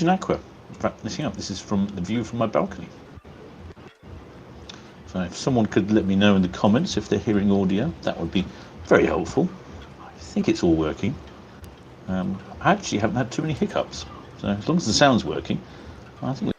Aqua. In fact, listen up, this is from the view from my balcony. So if someone could let me know in the comments if they're hearing audio, that would be very helpful. I think it's all working. I actually haven't had too many hiccups, so as long as the sound's working, I think.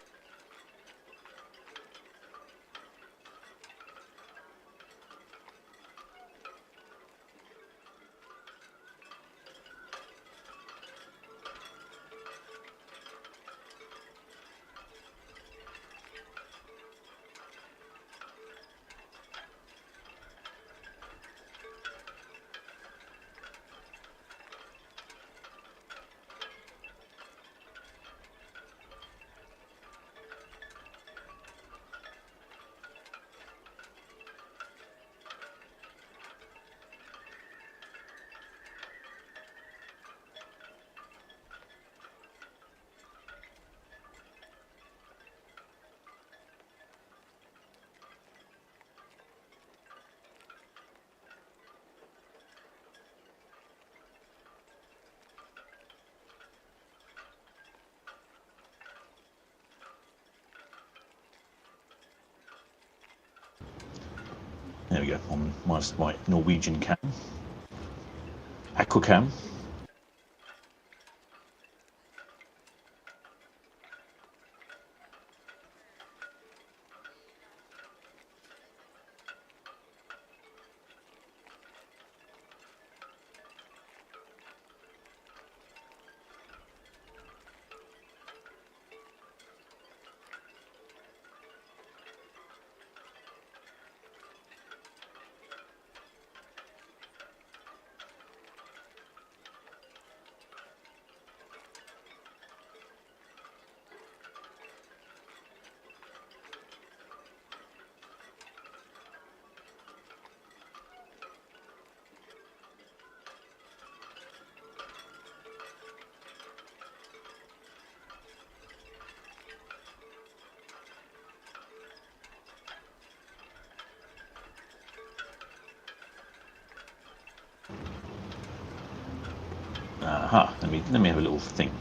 There we go, on my Norwegian cam. Aqua cam. Aha, let me have a little think.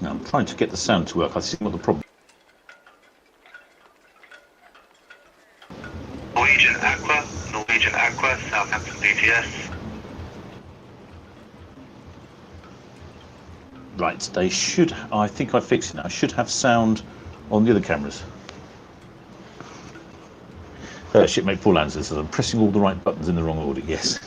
Now I'm trying to get the sound to work. I see what the problem. Norwegian Aqua, Southampton BTS. Right, they should. I think I fixed it now. I should have sound on the other cameras. Shipmate Paul answers that I'm pressing all the right buttons in the wrong order. Yes.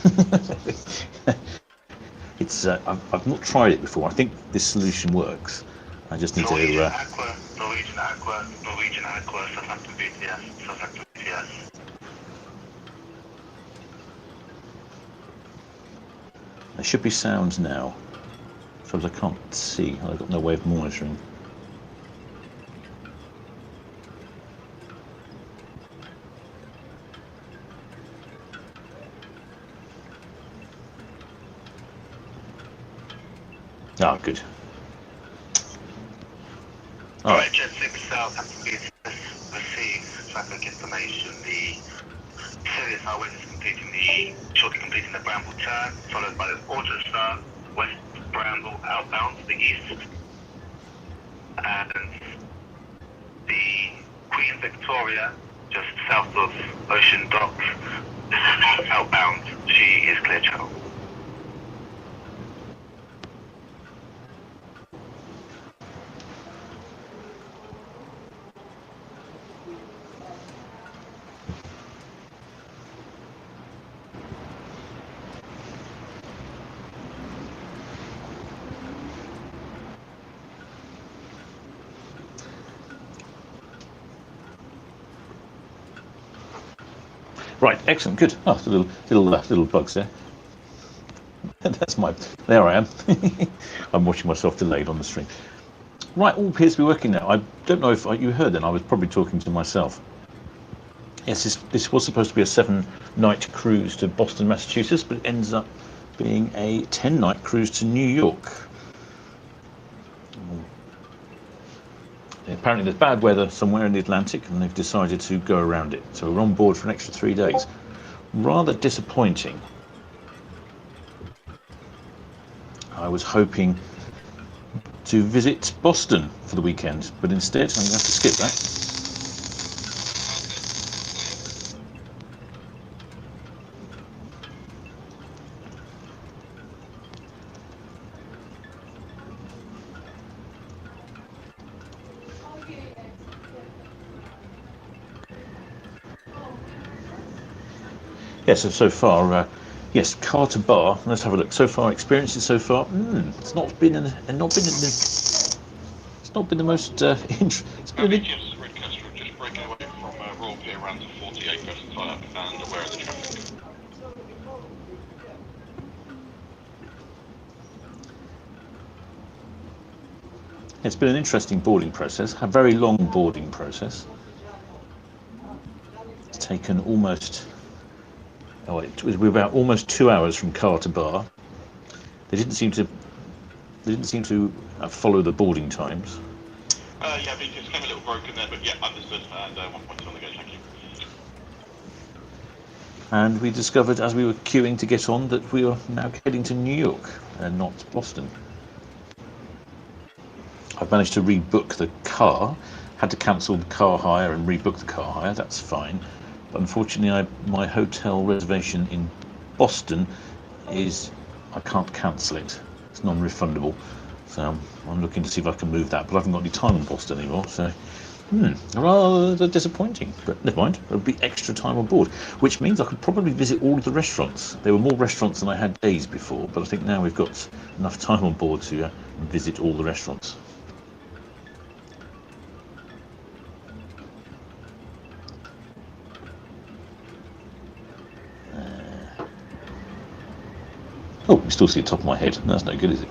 It's. I've not tried it before. I think this solution works. I just need Norwegian to. Aqua, Norwegian Aqua, Norwegian Aqua, Southampton busiest, Southampton busiest. There should be sounds now. As I can't see. I've got no way of monitoring. Ah, good. Alright, Jet 6 Southampton busiest receives traffic information. The Serious Highway is shortly completing the Bramble turn, followed by the Autostar West Bramble outbound to the east. And the Queen Victoria, just south of Ocean Dock, outbound. She is clear channel. Right, excellent, good. Oh, the little bugs there. That's my. There I am. I'm watching myself delayed on the stream. Right, all appears to be working now. I don't know if you heard then. I was probably talking to myself. Yes, this was supposed to be a 7-night cruise to Boston, Massachusetts, but it ends up being a 10-night cruise to New York. Apparently there's bad weather somewhere in the Atlantic and they've decided to go around it. So we're on board for an extra 3 days. Rather disappointing. I was hoping to visit Boston for the weekend, but instead I'm going to have to skip that. Yes, so far, yes, car to bar. Let's have a look. So far, experiences so far. It's not been the most Mavic just breaking away from Royal Pier around to 48 person tied up and aware of the traffic. It's been an interesting boarding process, a very long boarding process. It's taken almost. Oh, it was about almost 2 hours from car to bar. They didn't seem to follow the boarding times. Yeah, we just came a little broken there, but yeah, understood. And 1.2 on the go, thank you. And we discovered as we were queuing to get on that we were now heading to New York and not Boston. I've managed to rebook the car. Had to cancel the car hire and rebook the car hire. That's fine. But unfortunately, my hotel reservation in Boston is I can't cancel it. It's non-refundable. So I'm looking to see if I can move that. But I haven't got any time in Boston anymore. So rather disappointing. But never mind. There'll be extra time on board, which means I could probably visit all of the restaurants. There were more restaurants than I had days before, but I think now we've got enough time on board to visit all the restaurants. Oh, you still see the top of my head. That's no good, is it?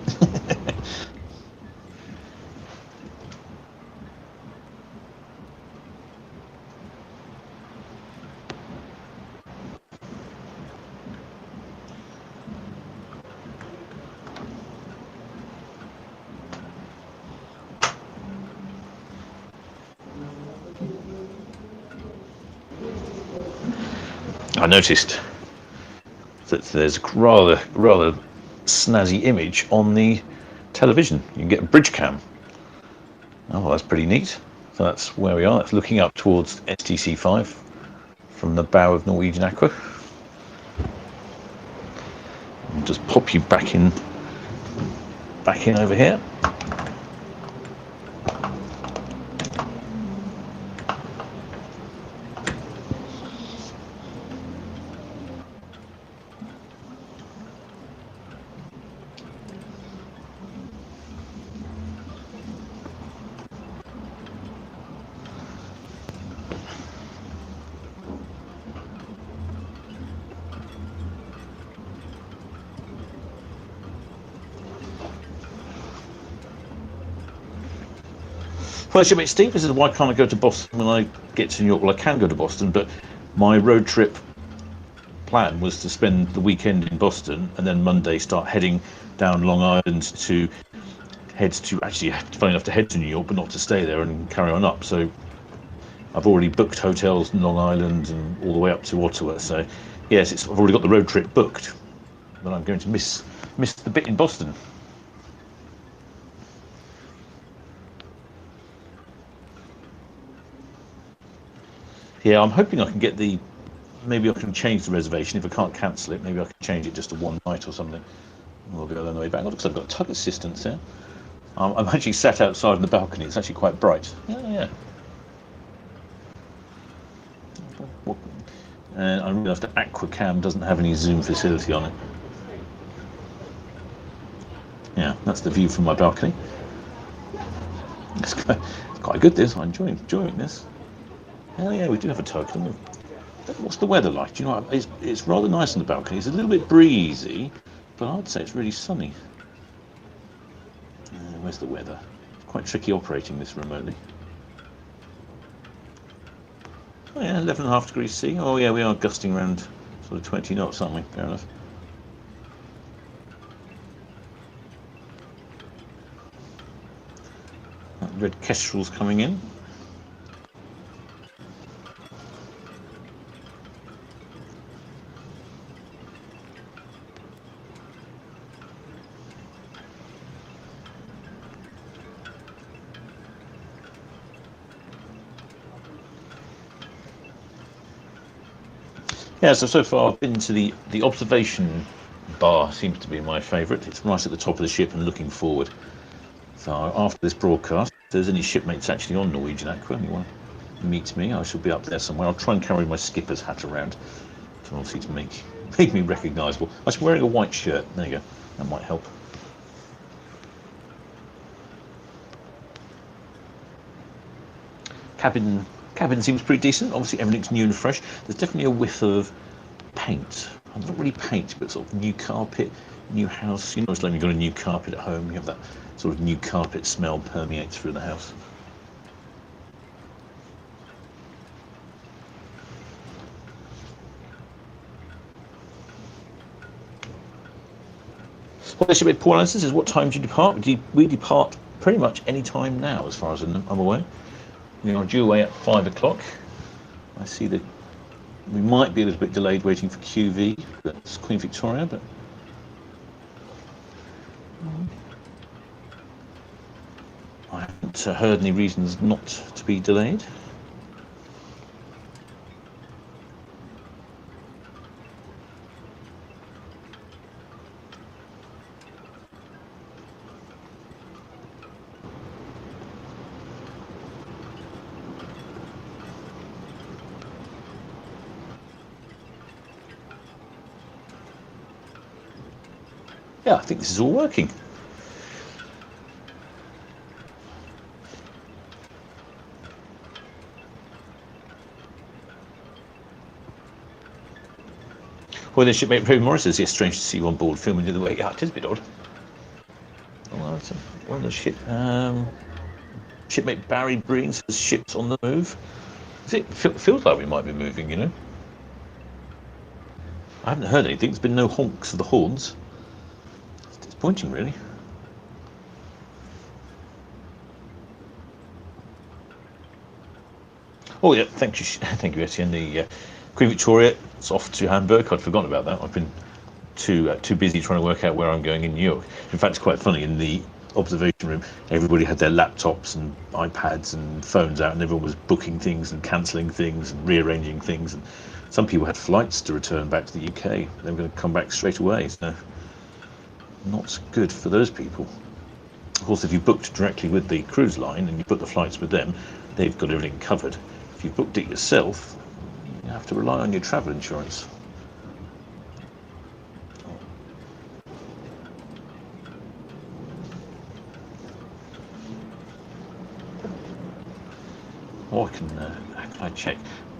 I noticed that there's a rather snazzy image on the television. You can get a bridge cam. Oh, that's pretty neat. So that's where we are. That's looking up towards STC5 from the bow of Norwegian Aqua. I'll just pop you back in back in over here. Well, shipmate Steve, this is why can't I go to Boston when I get to New York? Well, I can go to Boston, but my road trip plan was to spend the weekend in Boston and then Monday start heading down Long Island to head to, actually, funny enough, to head to New York, but not to stay there and carry on up. So I've already booked hotels in Long Island and all the way up to Ottawa. So yes, I've already got the road trip booked, but I'm going to miss the bit in Boston. Yeah, I'm hoping I can get maybe I can change the reservation. If I can't cancel it, maybe I can change it just to one night or something. We'll go on the way back. Looks like I've got tug assistance there. I'm actually sat outside on the balcony. It's actually quite bright. Yeah. And I realised that Aqua doesn't have any zoom facility on it. Yeah, that's the view from my balcony. It's quite good, this. I'm enjoying this. Hell yeah, we do have a tug. What's the weather like? Do you know what? It's rather nice on the balcony. It's a little bit breezy, but I'd say it's really sunny. Where's the weather? It's quite tricky operating this remotely. Oh yeah, 11.5 degrees C. Oh yeah, we are gusting around sort of 20 knots, aren't we? Fair enough. That red kestrel's coming in. Yeah, so far I've been to the observation bar. Seems to be my favourite. It's right at the top of the ship and looking forward. So after this broadcast, if there's any shipmates actually on Norwegian Aqua and you want to meet me, I shall be up there somewhere. I'll try and carry my skipper's hat around to obviously to make me recognisable. I'm wearing a white shirt. There you go. That might help. Cabin seems pretty decent. Obviously everything's new and fresh. There's definitely a whiff of paint. Not really paint, but sort of new carpet, new house. You know, it's like you've got a new carpet at home. You have that sort of new carpet smell permeates through the house. Well, this should be Paul Anderson says, what time do you depart? We depart pretty much any time now, as far as I'm aware. We are due away at 5 o'clock. I see that we might be a little bit delayed waiting for QV. That's Queen Victoria, but I haven't heard any reasons not to be delayed. Yeah, I think this is all working. Well, then shipmate Ray Morris says, yes, strange to see you on board filming the other way. Yeah, it is a bit odd. Oh, that's one of the shipmate Barry Breen says, ships on the move. It feels like we might be moving, you know. I haven't heard anything. There's been no honks of the horns. It's disappointing, really. Oh yeah, thank you, Etienne. The Queen Victoria, it's off to Hamburg. I'd forgotten about that. I've been too busy trying to work out where I'm going in New York. In fact, it's quite funny. In the observation room, everybody had their laptops and iPads and phones out, and everyone was booking things and cancelling things and rearranging things. And some people had flights to return back to the UK. They were going to come back straight away. So not good for those people. Of course, if you booked directly with the cruise line and you book the flights with them, they've got everything covered. If you booked it yourself, you have to rely on your travel insurance. Or how can I check?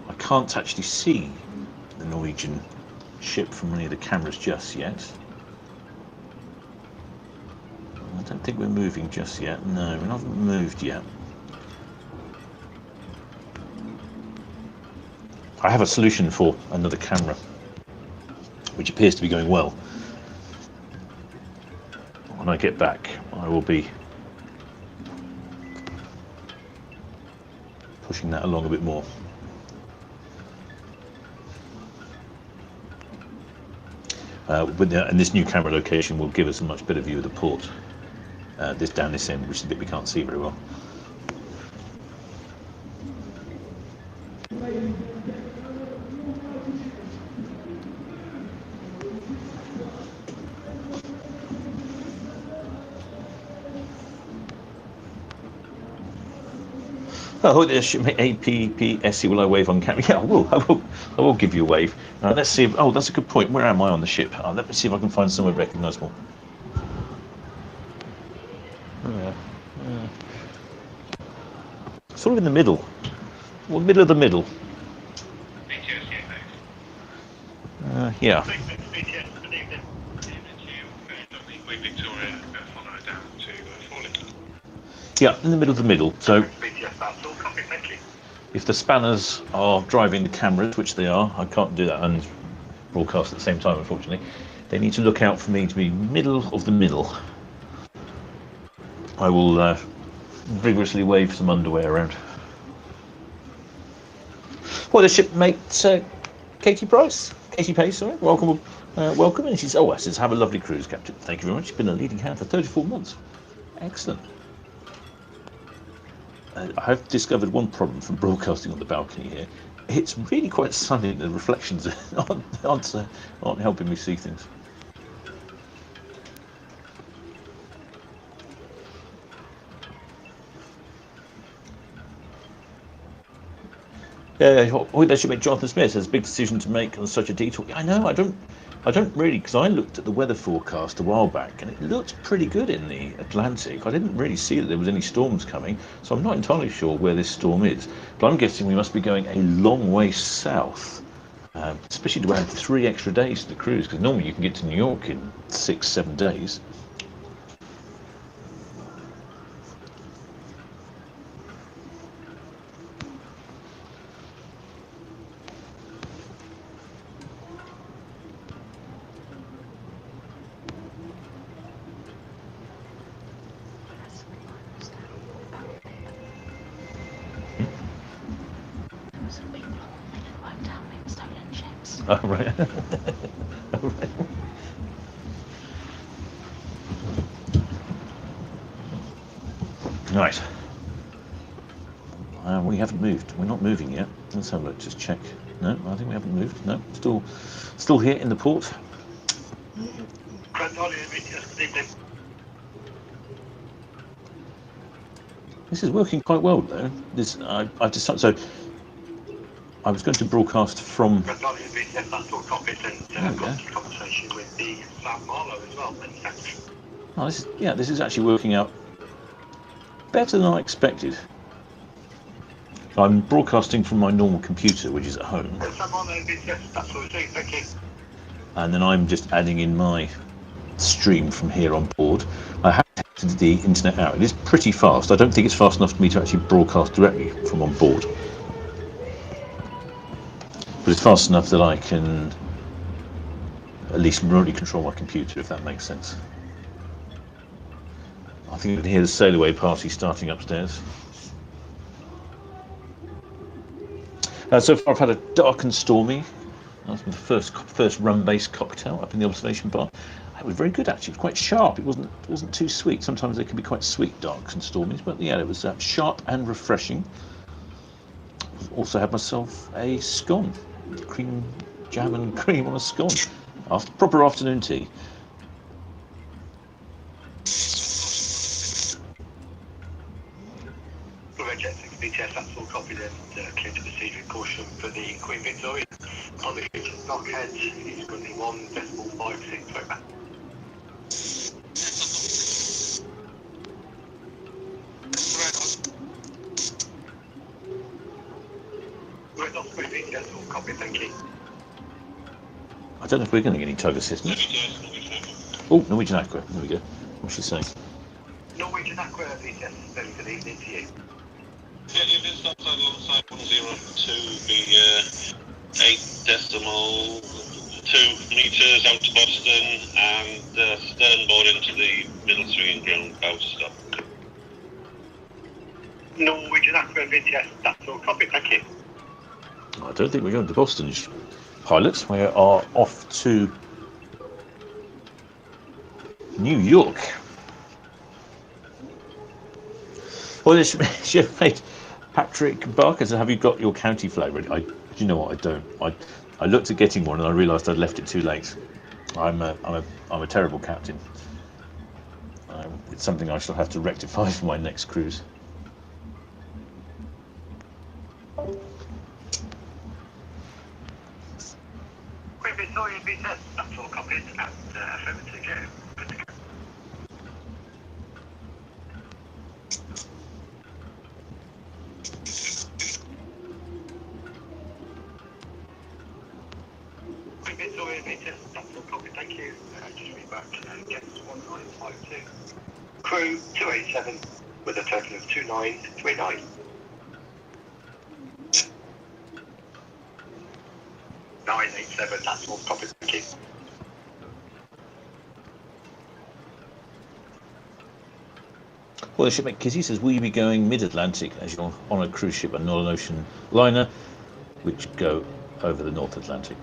I can't actually see the Norwegian ship from any of the cameras just yet. I don't think we're moving just yet. No, we haven't moved yet. I have a solution for another camera, which appears to be going well. When I get back, I will be pushing that along a bit more. And this new camera location will give us a much better view of the port. This down this end, which is the bit we can't see very well. Oh, there should be APPSC. Will I wave on camera? Yeah, I will. I will give you a wave. Let's see. Oh, that's a good point. Where am I on the ship? Let me see if I can find somewhere recognisable. Sort of in the middle. Well, middle of the middle. Yeah. Yeah, in the middle of the middle. So if the spanners are driving the cameras, which they are, I can't do that and broadcast at the same time, unfortunately. They need to look out for me to be middle of the middle. I will vigorously wave some underwear around. Well, the shipmate Katie Price, Katie Pace, sorry, welcome, and she says, have a lovely cruise, Captain. Thank you very much. You've been a leading hand for 34 months. Excellent. I've discovered one problem from broadcasting on the balcony here. It's really quite sunny. The reflections aren't helping me see things. That should make Jonathan Smith has a big decision to make on such a detour. I know. I don't really, because I looked at the weather forecast a while back and it looked pretty good in the Atlantic. I didn't really see that there was any storms coming, so I'm not entirely sure where this storm is. But I'm guessing we must be going a long way south, especially to add 3 extra days to the cruise, because normally you can get to New York in 6-7 days. Oh, right. Oh, right. Right. We haven't moved. We're not moving yet. Let's have a look. Just check. No, I think we haven't moved. No, still here in the port. This is working quite well, though. I've decided. So I was going to broadcast from. Oh, this is actually working out better than I expected. I'm broadcasting from my normal computer, which is at home. And then I'm just adding in my stream from here on board. I have tested the internet out. It is pretty fast. I don't think it's fast enough for me to actually broadcast directly from on board. But it's fast enough that I can at least remotely control my computer, if that makes sense. I think you can hear the sail away party starting upstairs. So far I've had a dark and stormy. That's my first rum-based cocktail up in the observation bar. It was very good actually. It was quite sharp. It wasn't too sweet. Sometimes they can be quite sweet darks and stormies, but yeah, it was sharp and refreshing. Also had myself a scone, cream, jam and cream on a scone. Proper afternoon tea. Jet 6 BTS, that's all copied and clear to proceed with caution for the Queen Victoria. On the future blockhead, he's currently 1.56 over. Red off Queen BTS, all copied, thank you. I don't know if we're going to get any tug assistance. Oh, Norwegian Aqua. There we go. What's she saying? Norwegian Aqua BTS, very good evening to you. Yeah, you've been stopped alongside 102, be 8.2 meters out to Boston and sternboard into the military and ground bow stop. Norwegian Aqua BTS, that's all copied, thank you. I don't think we're going to Boston, pilots. We are off to New York. Well, this shipmate Patrick Barker said, "Have you got your county flag ready?" Do you know what? I don't. I looked at getting one and I realised I'd left it too late. I'm a terrible captain. It's something I shall have to rectify for my next cruise. Queen Victoria BTS, that's all copied and affirmative, yeah. Good to go. Queen Victoria BTS, that's all copied, thank you. Just read back, guest 1952. Crew 287 with a total of 2939. That's all copied, thank you. Well, the shipmate Kizzy says, "Will you be going mid-Atlantic as you're on a cruise ship and not an ocean liner, which go over the North Atlantic?"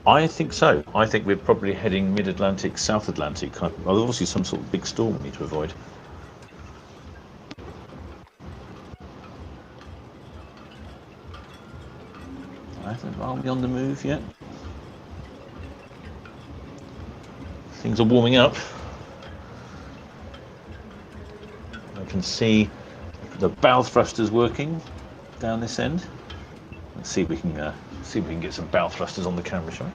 I think so. I think we're probably heading mid-Atlantic, South Atlantic. Well, obviously some sort of big storm we need to avoid. Are we on the move yet? Things are warming up. I can see the bow thrusters working down this end. Let's see if we can get some bow thrusters on the camera, shall we?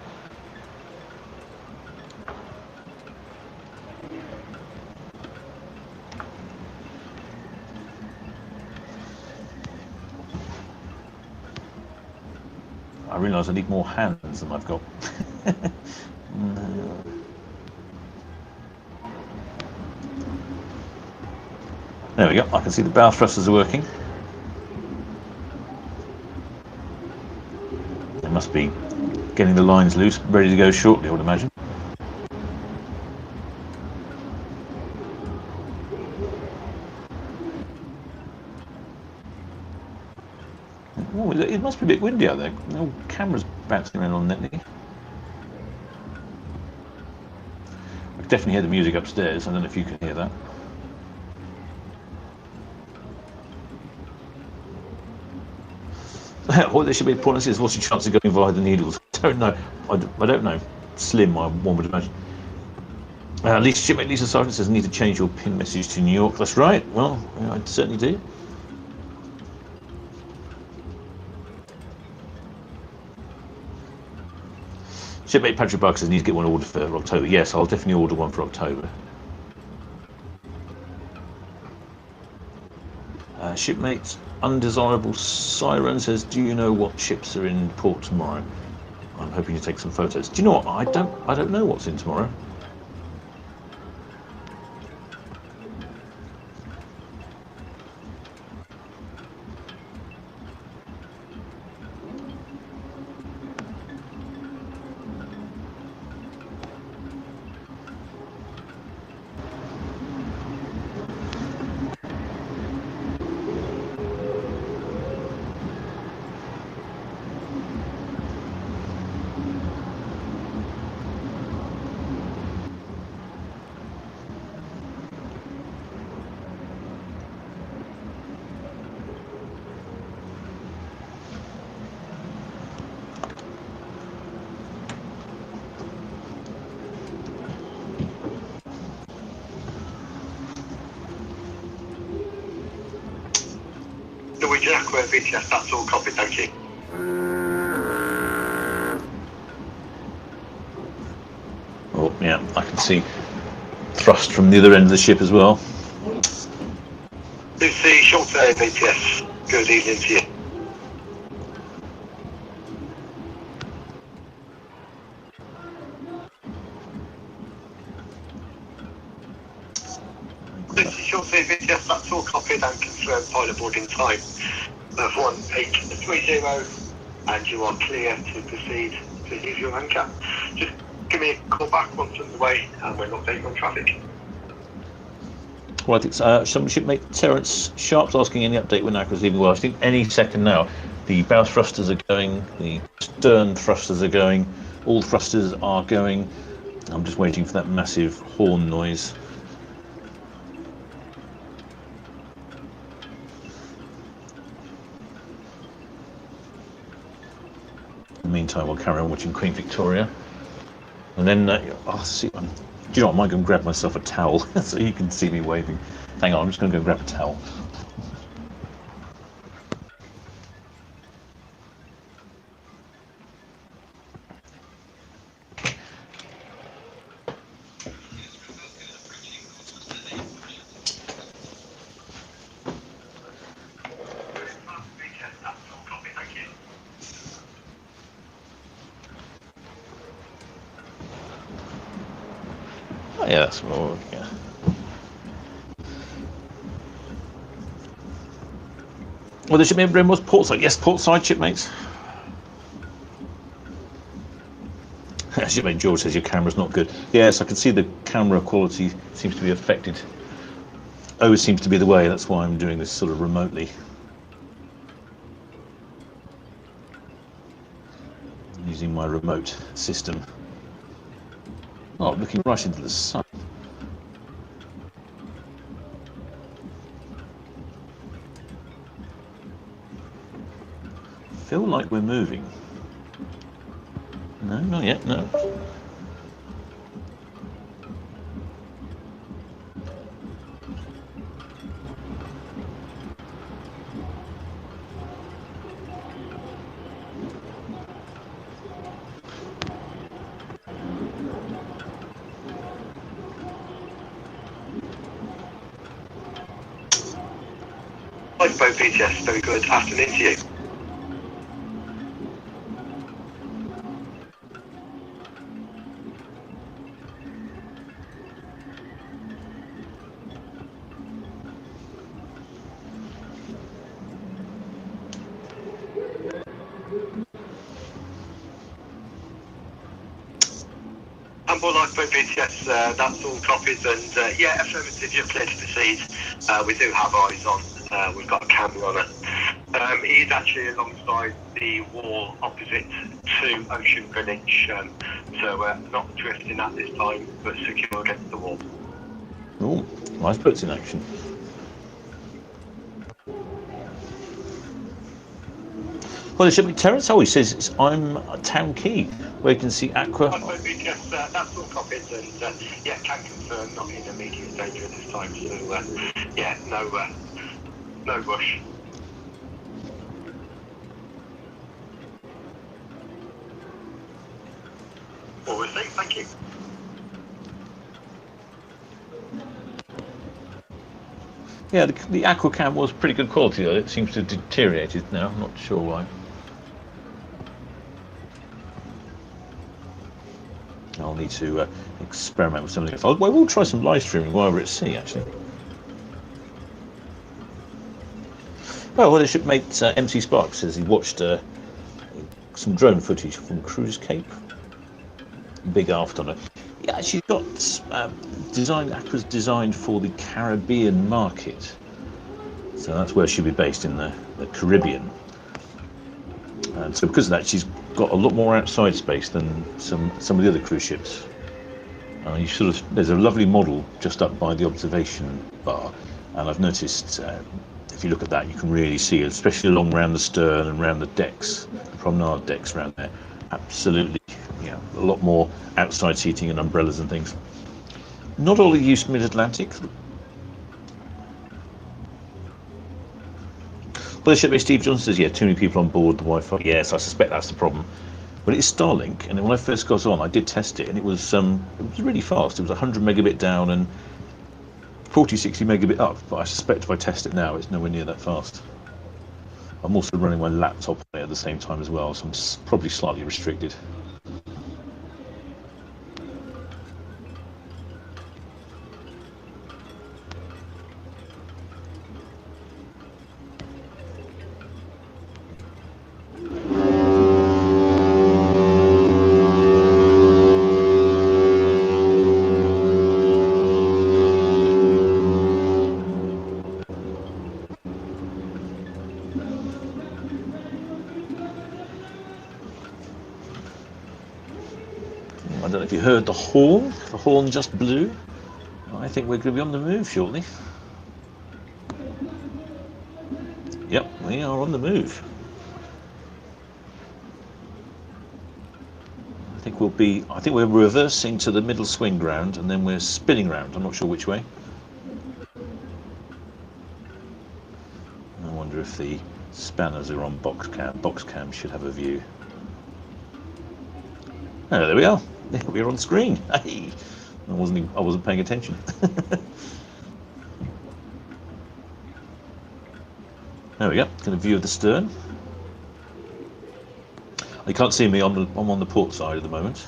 I realise I need more hands than I've got. No. There we go. I can see the bow thrusters are working. They must be getting the lines loose, ready to go shortly, I would imagine. Oh, it must be a bit windy out there. No cameras bouncing around on netting. I can definitely hear the music upstairs. I don't know if you can hear that. What there should be a point is, what's your chance of going via the Needles? I don't know. I don't know. Slim, one would imagine. Shipmate Lisa Sargent says, "Need to change your pin message to New York." That's right. Well, I certainly do. Shipmate Patrick Barker says, "Need to get one ordered for October." Yes, I'll definitely order one for October. Shipmate Undesirable Siren says, "Do you know what ships are in port tomorrow?" I'm hoping to take some photos. Do you know what? I don't know what's in tomorrow. Norwegian Aqua VTS, that's all copied, thank you. Oh, yeah, I can see thrust from the other end of the ship as well. Lucy, short VTS, good evening to you. Lucy, short VTS, that's all copied and confirmed pilot boarding time of 1830, and you are clear to proceed to leave your anchor. Just give me a call back once underway and we'll update you on traffic. Right, it's some shipmate Terence Sharp's asking any update when Aqua's leaving. Well, I think any second now. The bow thrusters are going, the stern thrusters are going, all thrusters are going. I'm just waiting for that massive horn noise. In the meantime, we'll carry on watching Queen Victoria. And then, I'll see. Do you know what? I might go and grab myself a towel so you can see me waving. Hang on, I'm just going to go grab a towel. Oh, yeah, that's more. Yeah. Well, there should be a was portside. Yes, portside, shipmates. Shipmate George says your camera's not good. Yes, I can see the camera quality seems to be affected. Always seems to be the way. That's why I'm doing this sort of remotely. Using my remote system. Oh, looking right into the sun. Feel like we're moving. No, not yet, no. Lifeboat VTS, very good afternoon to you. Onboard Lifeboat VTS, that's all copied, and yeah, affirmative, you're clear to proceed. We do have eyes on, we've got a camera on it. He's actually alongside the wall opposite to Ocean Village, so not drifting at this time, but secure against the wall. Oh, lifeboats in action. Well, there should be Terence. Oh, he says I'm at Town Quay, where you can see Aqua. Lifeboat VTS, that's all copied, and yeah, can confirm not in immediate danger at this time, so yeah, no rush. All received, thank you. Yeah, the Aqua cam was pretty good quality, though. It seems to have deteriorated now. I'm not sure why. I'll need to experiment with something. Well, we'll try some live streaming while we're at sea, actually. Well, the shipmate MC Sparks says he watched some drone footage from Cruise Cape. Big aft on it. Yeah, she's got Aqua's designed for the Caribbean market. So that's where she'll be based, in the Caribbean. And so because of that, she's got a lot more outside space than some of the other cruise ships. There's a lovely model just up by the observation bar, and I've noticed if you look at that, you can really see, especially along around the stern and around the decks, the promenade decks around there, absolutely, yeah, a lot more outside seating and umbrellas and things. Not all use mid-Atlantic. Well, the ship Steve Johnson says, yeah, too many people on board the Wi-Fi. Yes, I suspect that's the problem. But it's Starlink, and when I first got on, I did test it, and it was really fast. It was 100 megabit down and 40, 60 megabit up. But I suspect if I test it now, it's nowhere near that fast. I'm also running my laptop on it at the same time as well, so I'm probably slightly restricted. I don't know if you heard the horn. The horn just blew. I think we're going to be on the move shortly. Yep, we are on the move. I think we're reversing to the middle swing ground, and then we're spinning round. I'm not sure which way. I wonder if the spanners are on box cam. Box cam should have a view. Oh, there we are. We're on screen. Hey, I wasn't paying attention. There we go. Get a view of the stern. You can't see me. I'm on the port side at the moment.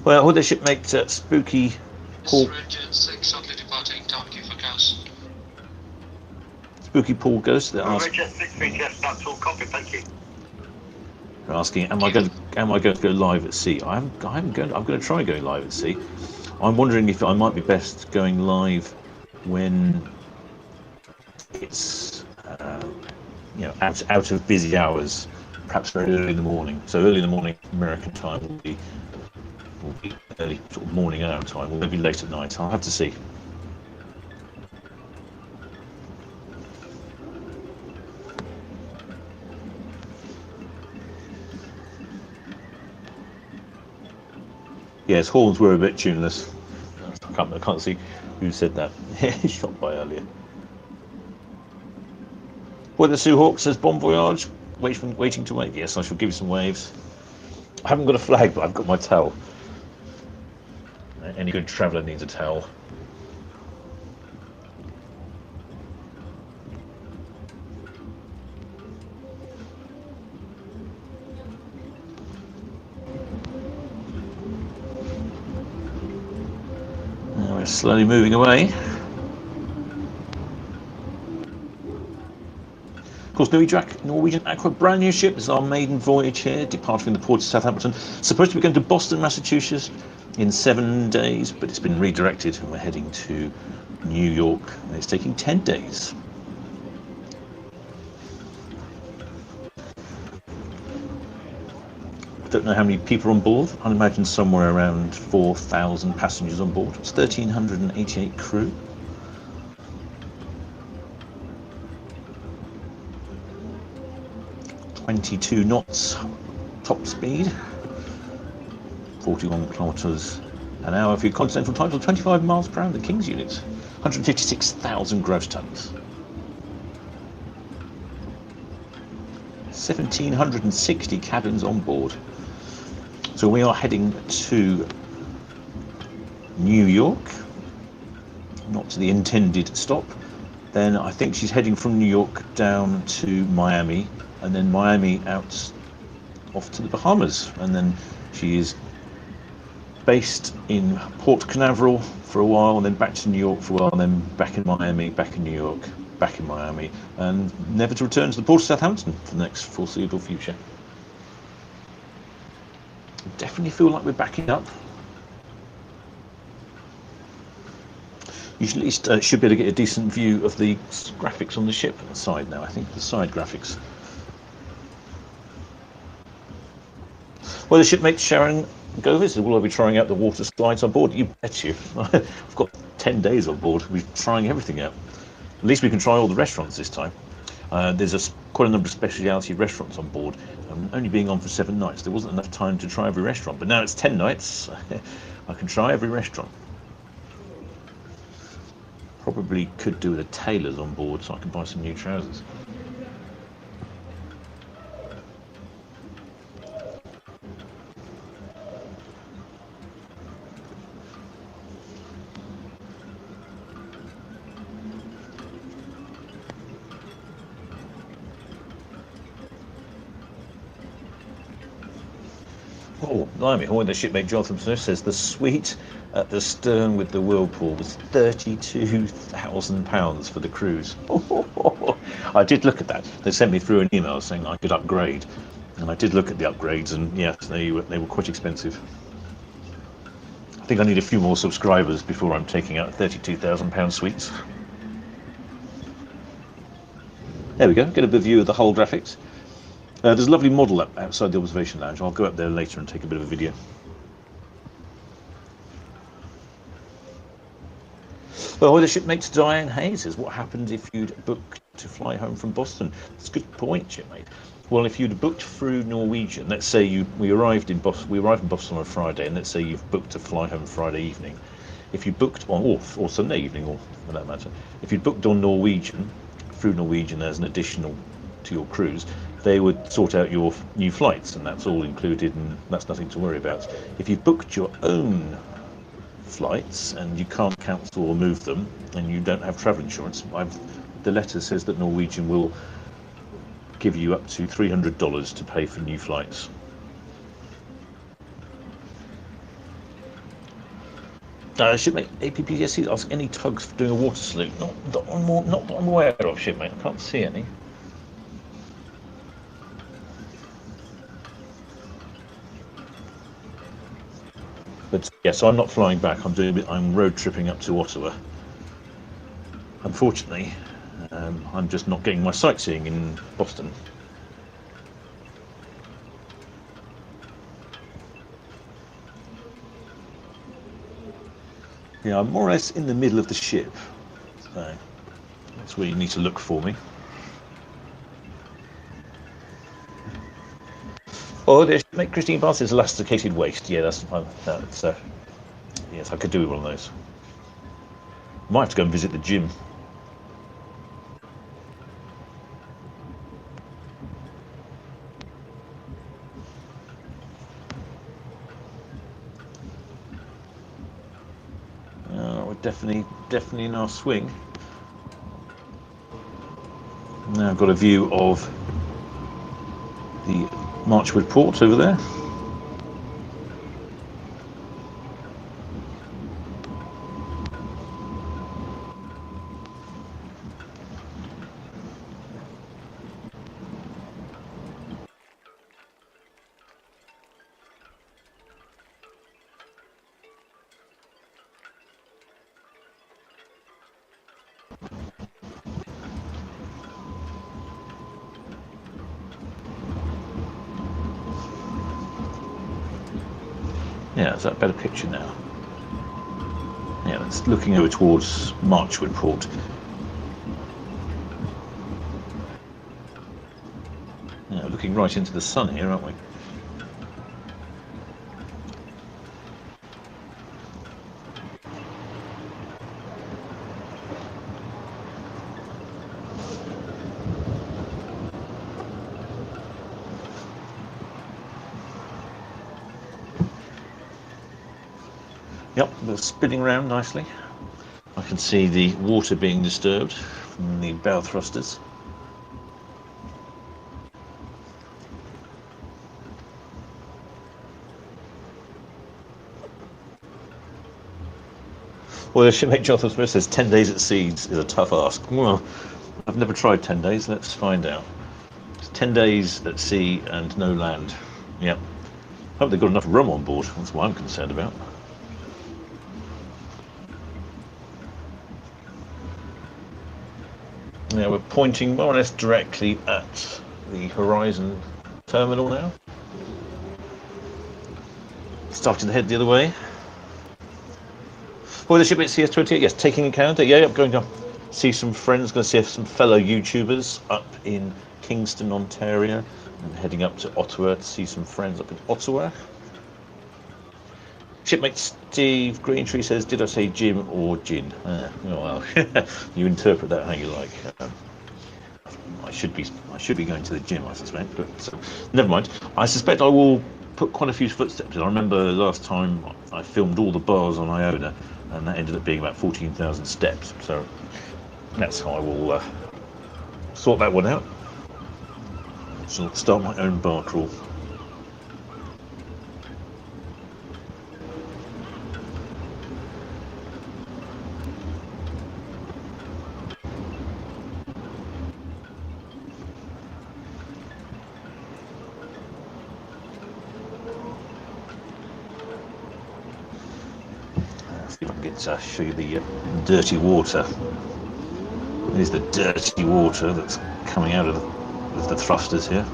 Well, would the shipmate Spooky Paul? Departing Town Quay for gas. Spooky Paul Ghost. They're asking. They're asking, am I going to go live at sea? I'm going to try going live at sea. I'm wondering if I might be best going live when it's out of busy hours, perhaps very early in the morning. So early in the morning American time will be early sort of morning our time, or maybe late at night. I'll have to see. Yes, horns were a bit tuneless. I can't see who said that. Shot by earlier. Weather Sue Hawk says bon voyage. Waiting to wave. Yes, I shall give you some waves. I haven't got a flag, but I've got my towel. Any good traveller needs a towel. Now we're slowly moving away. Of course, Norwegian Aqua, brand new ship. This is our maiden voyage here, departing from the port of Southampton. Supposed to be going to Boston, Massachusetts in 7 days, but it's been redirected and we're heading to New York, and it's taking 10 days. I don't know how many people are on board. I'd imagine somewhere around 4,000 passengers on board. It's 1,388 crew. .22 knots top speed, 41 kilometers an hour for your continental tidal, 25 miles per hour the King's units, 156,000 gross tons, 1,760 cabins on board. So we are heading to New York, not to the intended stop. Then I think she's heading from New York down to Miami, and then Miami out off to the Bahamas, and then she is based in Port Canaveral for a while, and then back to New York for a while, and then back in Miami, back in New York, back in Miami, and never to return to the port of Southampton for the next foreseeable future. I definitely feel like we're backing up. You should at least should be able to get a decent view of the graphics on the ship on the side now. I think the side graphics. Well, the shipmate Sharon Govis says, will I be trying out the water slides on board? You bet you. I've got 10 days on board. We're trying everything out. At least we can try all the restaurants this time. There's quite a number of specialty restaurants on board. Only being on for 7 nights, there wasn't enough time to try every restaurant. But now it's 10 nights. I can try every restaurant. Probably could do with a tailor's on board so I can buy some new trousers. Oh, blimey, the shipmate Jonathan Smith says the suite at the stern with the whirlpool was £32,000 for the cruise. I did look at that. They sent me through an email saying I could upgrade, and I did look at the upgrades, and yes, they were quite expensive. I think I need a few more subscribers before I'm taking out £32,000 suites. There we go, get a good view of the hull graphics. There's a lovely model outside the observation lounge. I'll go up there later and take a bit of a video. Well, the shipmate Diane Hayes says, what happens if you'd booked to fly home from Boston? That's a good point, shipmate. Well, if you'd booked through Norwegian, let's say we arrived in Boston on a Friday, and let's say you've booked to fly home Friday evening. If you booked on or Sunday evening, or for that matter, if you'd booked on Norwegian, through Norwegian as an additional to your cruise, they would sort out your new flights, and that's all included, and that's nothing to worry about. If you've booked your own flights and you can't cancel or move them, and you don't have travel insurance, the letter says that Norwegian will give you up to $300 to pay for new flights. Shipmate APPSC ask any tugs for doing a water salute? Not that I'm aware of, shipmate. I can't see any. But yes, I'm not flying back. I'm road tripping up to Ottawa. Unfortunately, I'm just not getting my sightseeing in Boston. Yeah, I'm more or less in the middle of the ship. So that's where you need to look for me. Oh, they make Christine Barnes says elasticated waist. Yeah, that's yes, I could do with one of those. Might have to go and visit the gym. We're definitely in our swing. Now I've got a view of the Marchwood port over there. Yeah, is that a better picture now? Yeah, it's looking over towards Marchwood Port. Yeah, looking right into the sun here, aren't we? Yep, they're spinning around nicely. I can see the water being disturbed from the bow thrusters. Well, the shipmate Jonathan Smith says 10 days at sea is a tough ask. Well, I've never tried 10 days, let's find out. It's 10 days at sea and no land. Yep. Hope they've got enough rum on board, that's what I'm concerned about. Now we're pointing more or less directly at the Horizon terminal now. Starting to head the other way. Well, the ship at CS28, yes, taking in Canada. Yeah, I'm going to see some friends, going to see some fellow YouTubers up in Kingston, Ontario. I'm heading up to Ottawa to see some friends up in Ottawa. Shipmate Steve Greentree says, "Did I say Jim or Gin?" Oh, well, you interpret that how you like. I should be going to the gym, I suspect, but never mind. I suspect I will put quite a few footsteps in. I remember last time I filmed all the bars on Iona, and that ended up being about 14,000 steps. So that's how I will sort that one out. So I'll start my own bar crawl. See if I can get to show you the dirty water. Here's the dirty water that's coming out of the thrusters here.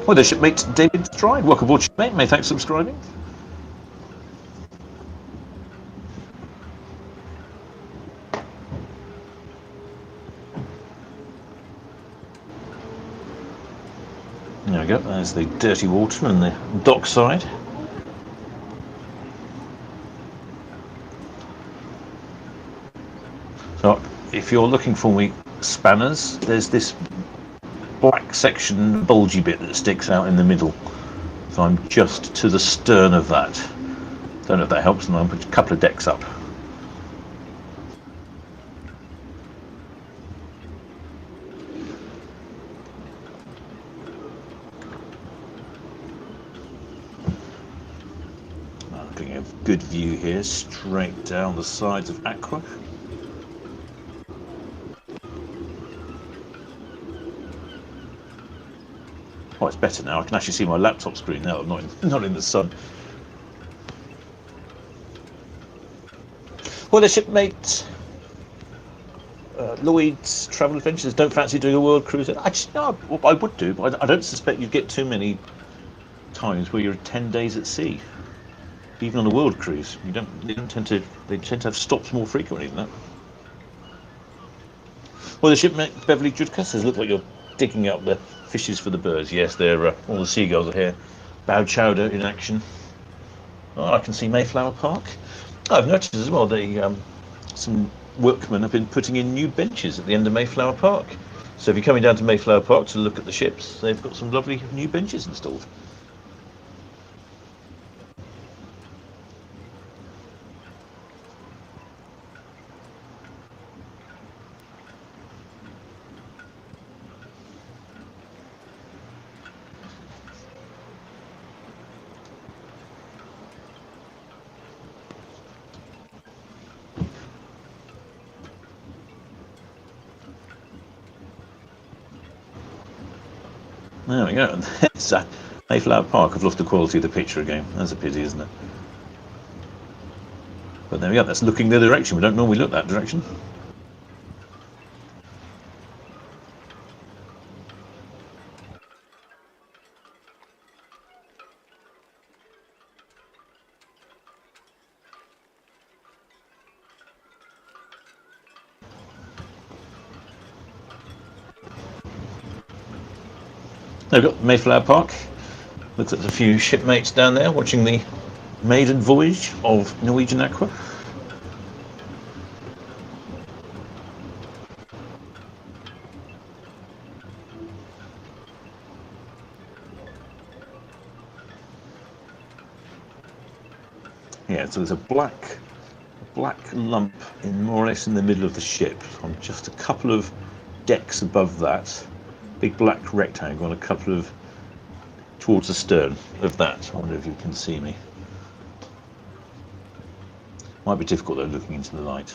Well, there's shipmate David Stride. Welcome aboard, shipmate. Many thanks for subscribing. There we go. There's the dirty water and the dock side. So, if you're looking for me spanners, there's this black section, bulgy bit that sticks out in the middle. So I'm just to the stern of that. Don't know if that helps, and I'll put a couple of decks up. Getting a good view here, straight down the sides of Aqua. Oh, it's better now. I can actually see my laptop screen now. I'm not in the sun. Well, the shipmate Lloyd's Travel Adventures don't fancy doing a world cruise. Actually, no, I would do, but I don't suspect you'd get too many times where you're 10 days at sea. Even on a world cruise, they tend to have stops more frequently than that. Well, the shipmate Beverly Judka says, "Look like you're digging up the fishes for the birds." Yes, they're all the seagulls are here. Bow chowder in action. Oh, I can see Mayflower Park. I've noticed as well some workmen have been putting in new benches at the end of Mayflower Park. So if you're coming down to Mayflower Park to look at the ships, they've got some lovely new benches installed. There we go. It's Mayflower Park. I've lost the quality of the picture again. That's a pity, isn't it? But there we go. That's looking the direction. We don't normally look that direction. There we've got Mayflower Park. Looks like a few shipmates down there watching the maiden voyage of Norwegian Aqua. Yeah, so there's a black lump in more or less in the middle of the ship. On just a couple of decks above that. Big black rectangle and a couple of towards the stern of that. I wonder if you can see me. Might be difficult though looking into the light.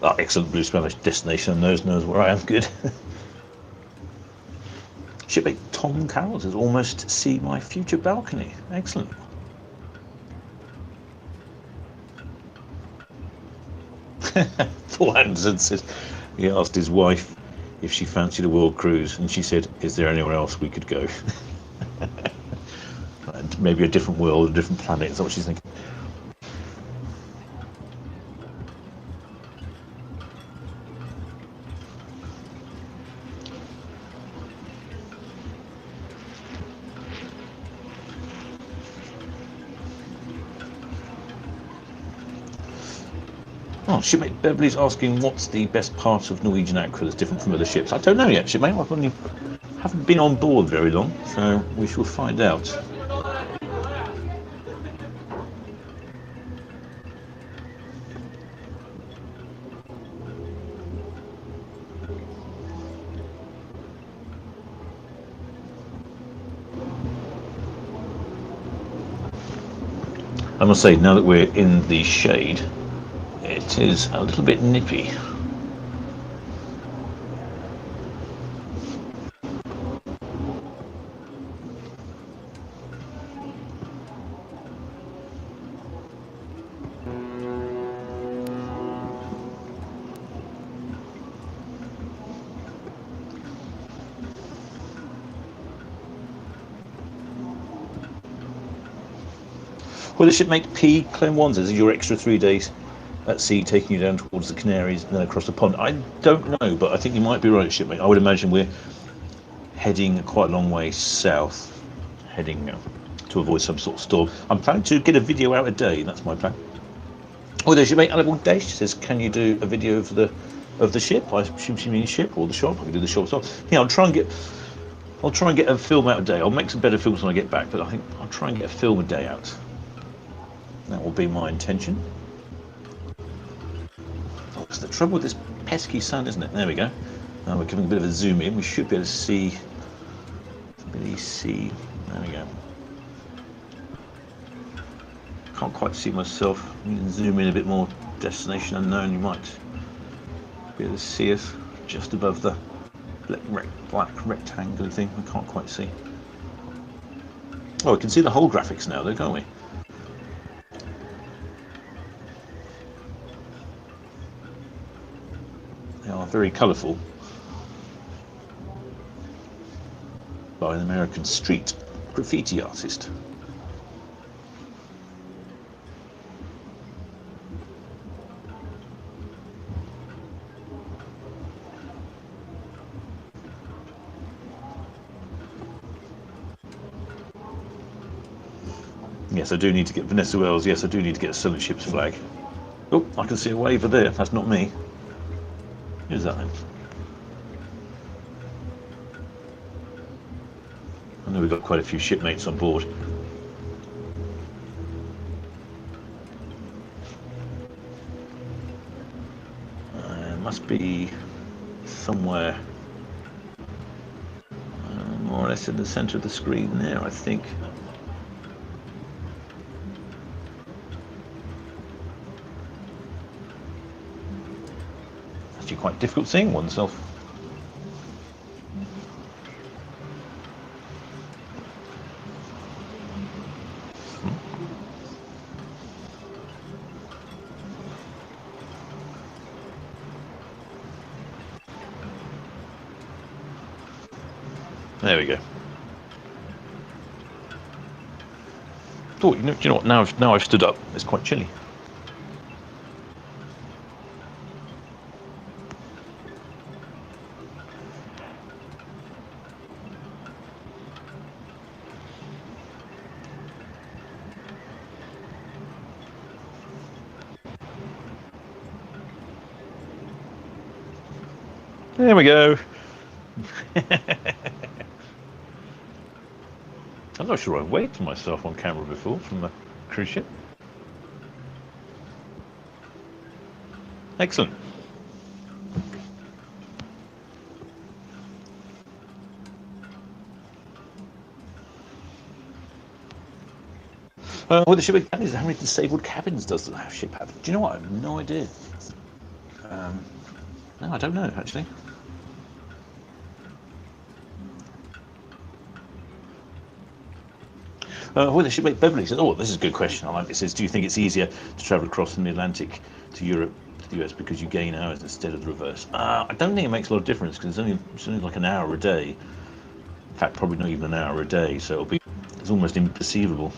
Oh, excellent blue Spanish destination. Knows where I am. Good. Shipmate Tom Carroll says, "Almost see my future balcony." Excellent. Paul Anderson says he asked his wife if she fancied a world cruise, and she said, "Is there anywhere else we could go?" Maybe a different world, a different planet. Is that what she's thinking? Oh, shipmate Beverly's asking what's the best part of Norwegian Aqua that's different from other ships. I don't know yet, shipmate. I haven't been on board very long, so we shall find out. I must say, now that we're in the shade, it is a little bit nippy. Well, the shipmate P. Clem Wanzers is your extra 3 days at sea, taking you down towards the Canaries and then across the pond. I don't know, but I think you might be right, shipmate. I would imagine we're heading quite a long way south, heading to avoid some sort of storm. I'm planning to get a video out a day. That's my plan. Oh, there's your mate Annabelle Dash. Says, can you do a video of the ship? I assume she means ship or the shop. I can do the shop as well. Yeah, I'll try and get a film out a day. I'll make some better films when I get back, but I think I'll try and get a film a day out. That will be my intention. Oh, it's the trouble with this pesky sun, isn't it? There we go. Now we're giving a bit of a zoom in. We should be able to see. There we go. Can't quite see myself. You can zoom in a bit more. Destination unknown. You might be able to see us just above the black rectangular thing. We can't quite see. Oh, we can see the whole graphics now, though, can't we? They are very colourful. By an American street graffiti artist. Yes, I do need to get Vanessa Wells. Yes, I do need to get a Solent Ships flag. Oh, I can see a waver there. That's not me. Who's that then? I know we've got quite a few shipmates on board. Must be somewhere more or less in the centre of the screen there, I think. Actually quite difficult seeing oneself. There we go. Oh, do you know what? Now I've stood up. It's quite chilly. There we go. I'm not sure I've waved to myself on camera before from a cruise ship. Excellent. What the ship is, how many disabled cabins does the ship have? Do you know what? I have no idea. No, I don't know actually. Well, the shipmate Beverly says, oh, this is a good question. I like it. It says, do you think it's easier to travel across from the Atlantic to Europe, to the US, because you gain hours instead of the reverse? I don't think it makes a lot of difference because it's only like an hour a day. In fact, probably not even an hour a day. So it'll be It's almost imperceivable.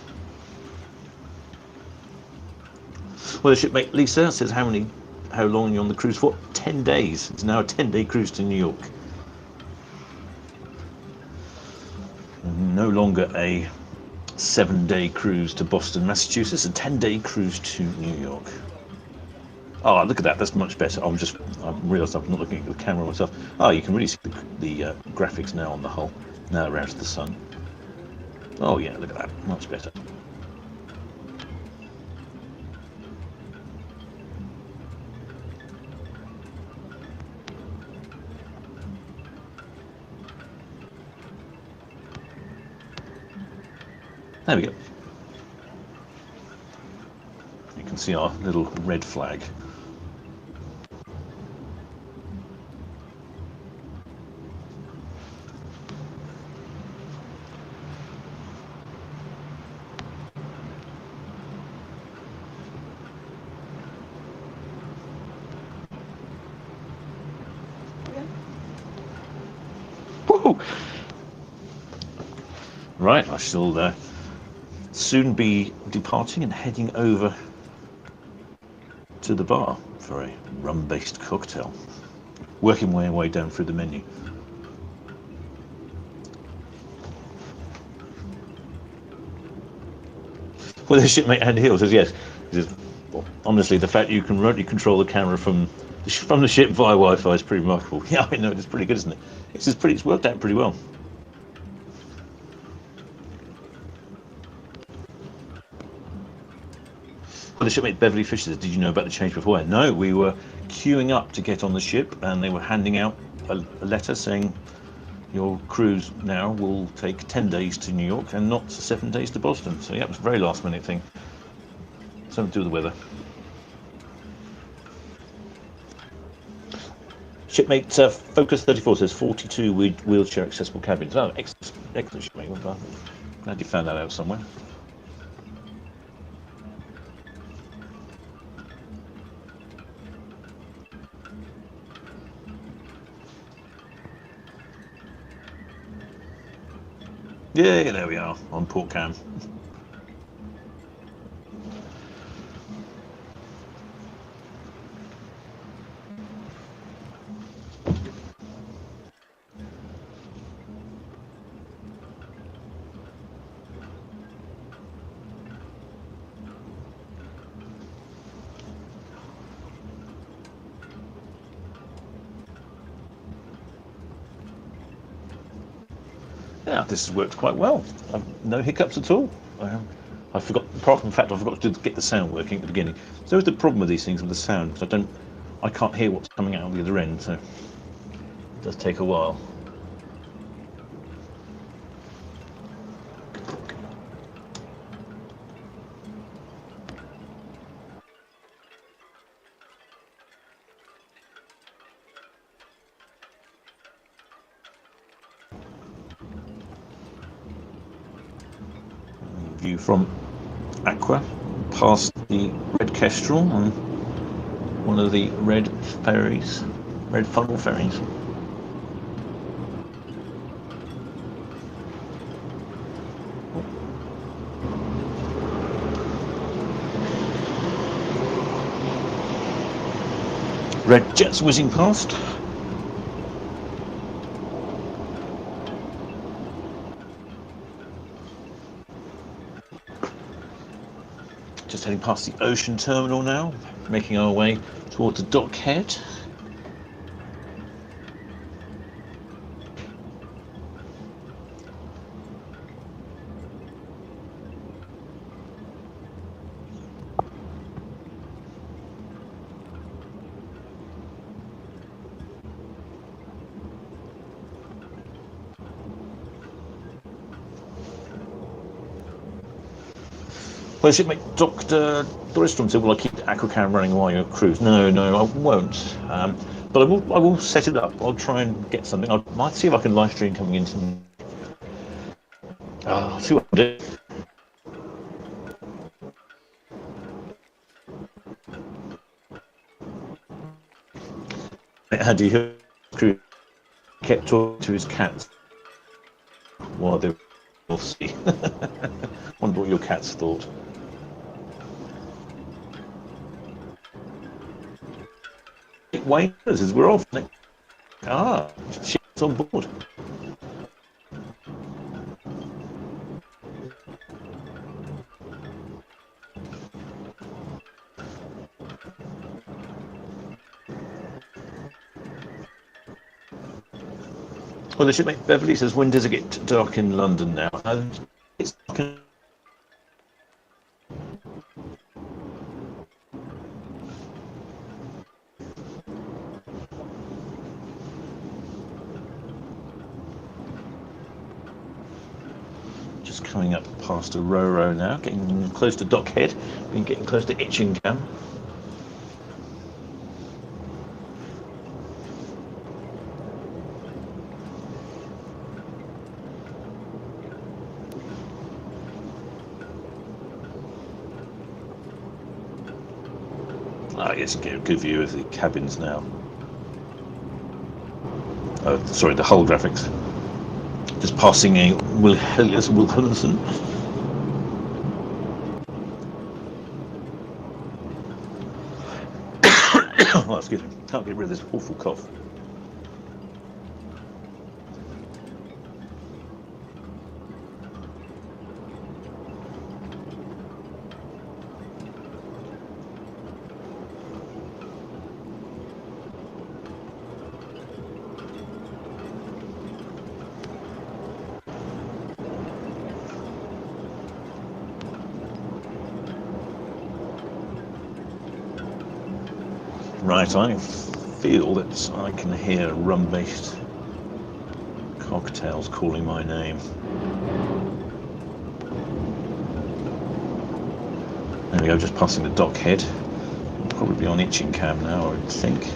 Well, the shipmate Lisa says how long are you on the cruise for? 10 days. It's now a 10-day cruise to New York. No longer a 7-day cruise to Boston, Massachusetts, a 10-day cruise to New York. Oh, look at that, that's much better. I've realised I'm not looking at the camera myself. Oh, you can really see the graphics now on the hull, now around the sun. Oh yeah, look at that, much better. There we go. You can see our little red flag. Woohoo! Right, I shall soon be departing and heading over to the bar for a rum-based cocktail. Working my way down through the menu. Well, the shipmate Andy Hill says yes. He says, well, honestly, the fact you can remotely control the camera from the ship via Wi-Fi is pretty remarkable. Yeah, I know, it's pretty good, isn't it? It's worked out pretty well. Well, the shipmate Beverly Fisher says, did you know about the change before? No, we were queuing up to get on the ship, and they were handing out a letter saying your cruise now will take 10 days to New York and not 7 days to Boston. So yeah, it was a very last minute thing. Something to do with the weather. Shipmate Focus 34 says 42 wheelchair accessible cabins. Oh, excellent shipmate. Well, glad you found that out somewhere. Yeah, there we are, on port cam. Yeah, this has worked quite well. No hiccups at all. I forgot, apart from the fact I forgot to get the sound working at the beginning. So there's the problem with these things with the sound, because I can't hear what's coming out of the other end, so it does take a while. View from Aqua, past the Red Kestrel on one of the red funnel ferries. Red jets whizzing past. Just heading past the ocean terminal now, making our way towards the dock head. Well, shipmate Dr. Doristrom said, will I keep the Aqua cam running while you're cruise? No, I won't. But I will set it up. I'll try and get something. I might see if I can live stream coming into. I'll see what I do. Andy Hill crew kept talking to his cats while they We'll see. Wonder what your cats thought. Wait, as we're off. Ah, ships on board. Well, the shipmate Beverly says, when does it get dark in London now? It's dark in... Just coming up past a Ro-Ro now, getting close to Dockhead, been getting close to Itchingham. Ah, yes, get a good view of the cabins now. Oh, sorry, the hull graphics. Just passing a Wilhelmsen. Oh, excuse me. Can't get rid of this awful cough. Right, I feel that I can hear rum-based cocktails calling my name. There we go, just passing the Dockhead. We'll probably be on Itchingham now, I would think.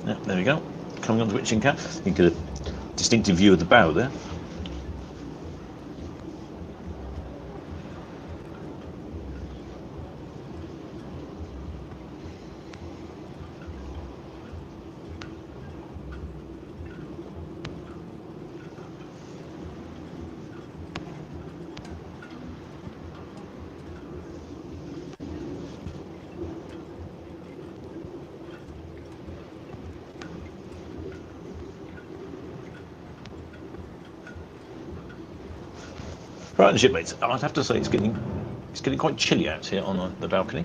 Yeah, there we go. Coming on to Itchingham. You can get a distinctive view of the bow there. Right, the shipmates. I'd have to say it's getting quite chilly out here on the balcony.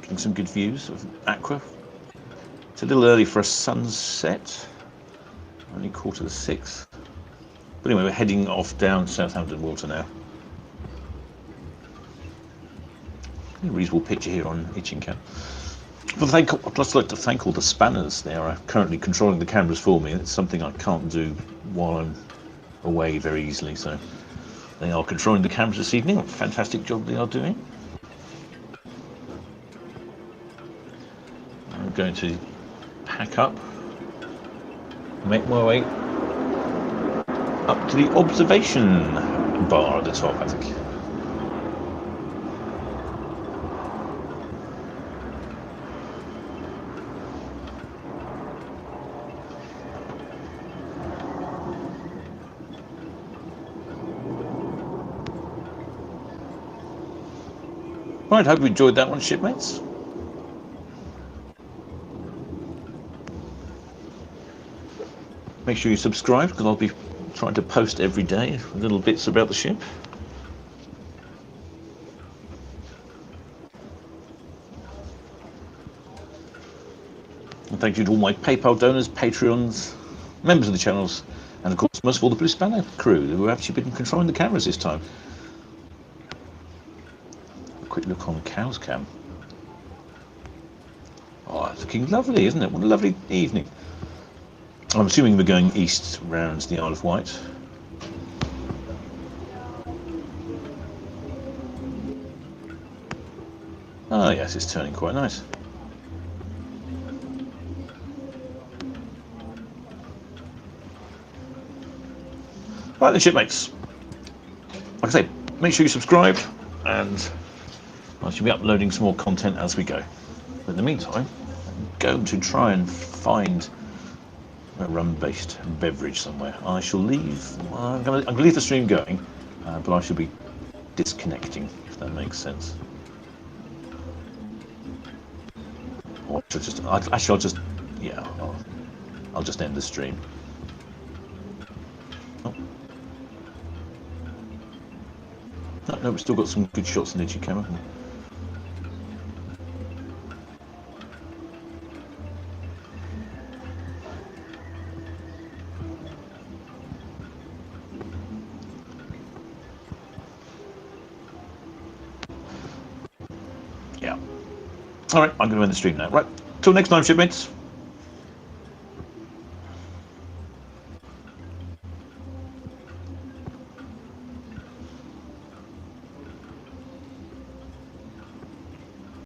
Getting some good views of Aqua. It's a little early for a sunset. Only 5:45. But anyway, we're heading off down Southampton water now. A reasonable picture here on Itchingham. Well, I'd just like to thank all the spanners. They are currently controlling the cameras for me. It's something I can't do while I'm away very easily. So they are controlling the cameras this evening. What a fantastic job they are doing. I'm going to pack up, make my way up to the observation bar at the top, I think. Right, hope you enjoyed that one, shipmates. Make sure you subscribe, because I'll be trying to post every day little bits about the ship. And thank you to all my PayPal donors, Patreons, members of the channels, and of course most of all the Blue Spanner crew who have actually been controlling the cameras this time. Quick look on Cow's Cam. Oh, it's looking lovely, isn't it? What a lovely evening. I'm assuming we're going east round the Isle of Wight. Ah, yes, it's turning quite nice. Right then, shipmates. Like I say, make sure you subscribe and I shall be uploading some more content as we go. But in the meantime, I'm going to try and find a rum-based beverage somewhere. I shall leave. I'm going to leave the stream going, but I shall be disconnecting, if that makes sense. Or I'll just, yeah, I'll just end the stream. Oh. No, we've still got some good shots in the Digi camera. Yeah. All right, I'm going to end the stream now. Right, till next time, shipmates.